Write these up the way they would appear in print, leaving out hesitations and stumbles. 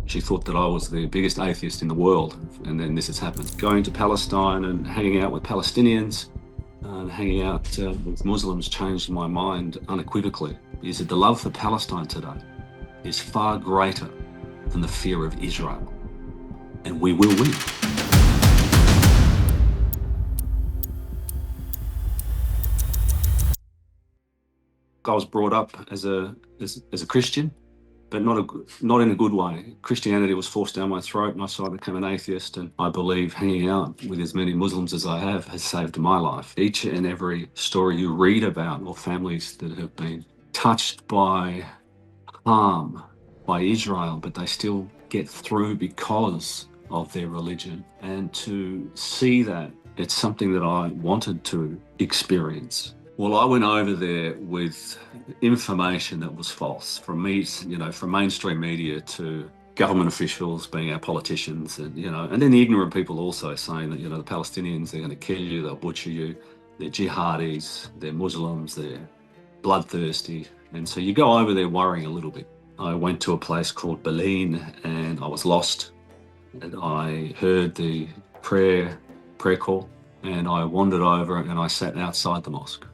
She thought that I was the biggest atheist in the world, and then this has happened. Going to Palestine and hanging out with Palestinians and hanging out with Muslims changed my mind unequivocally. Is that the love for Palestine today is far greater than the fear of Israel, and we will win. I was brought up as a Christian, but not in a good way. Christianity was forced down my throat, and so I became an atheist. And I believe hanging out with as many Muslims as I have has saved my life. Each and every story you read about, or families that have been touched by harm by Israel, but they still get through because of their religion. And to see that, it's something that I wanted to experience. Well, I went over there with information that was false from me, from mainstream media to government officials being our politicians, and then the ignorant people also saying that, the Palestinians, they're going to kill you, they'll butcher you, they're jihadis, they're Muslims, they're bloodthirsty. And so you go over there worrying a little bit. I went to a place called Berlin and I was lost, and I heard the prayer call, and I wandered over and I sat outside the mosque.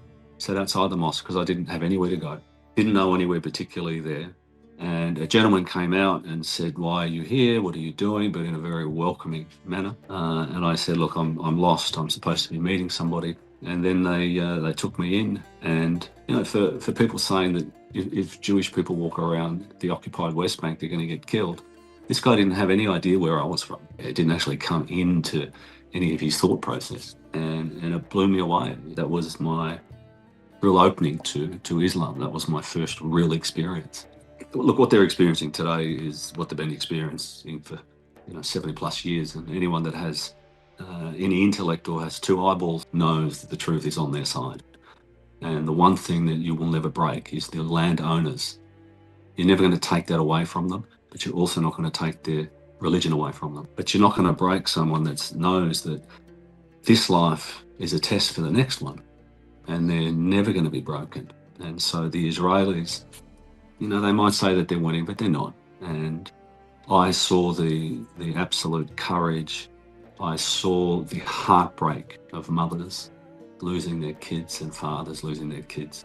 Because I didn't have anywhere to go. Didn't know anywhere particularly there. And a gentleman came out and said, "Why are you here? What are you doing?" But in a very welcoming manner. And I said, "Look, I'm lost. I'm supposed to be meeting somebody." And then they took me in. And for people saying that if Jewish people walk around the occupied West Bank, they're going to get killed, this guy didn't have any idea where I was from. It didn't actually come into any of his thought process, and it blew me away. That was my real opening to Islam. That was my first real experience. Look, what they're experiencing today is what they've been experiencing for 70 plus years, and anyone that has any intellect or has two eyeballs knows that the truth is on their side. And the one thing that you will never break is the landowners. You're never going to take that away from them, but you're also not going to take their religion away from them. But you're not going to break someone that knows that this life is a test for the next one, and they're never going to be broken. And so the Israelis, they might say that they're winning, but they're not. And I saw the absolute courage. I saw the heartbreak of mothers losing their kids and fathers losing their kids.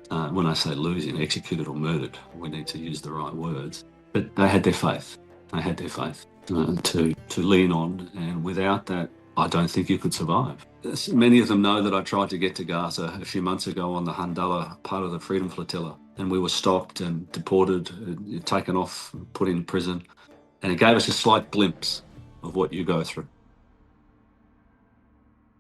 When I say losing, executed or murdered, we need to use the right words. But they had their faith. They had their faith to lean on. And without that, I don't think you could survive. Many of them know that I tried to get to Gaza a few months ago on the Handala, part of the Freedom Flotilla, and we were stopped and deported, taken off, put in prison, and it gave us a slight glimpse of what you go through.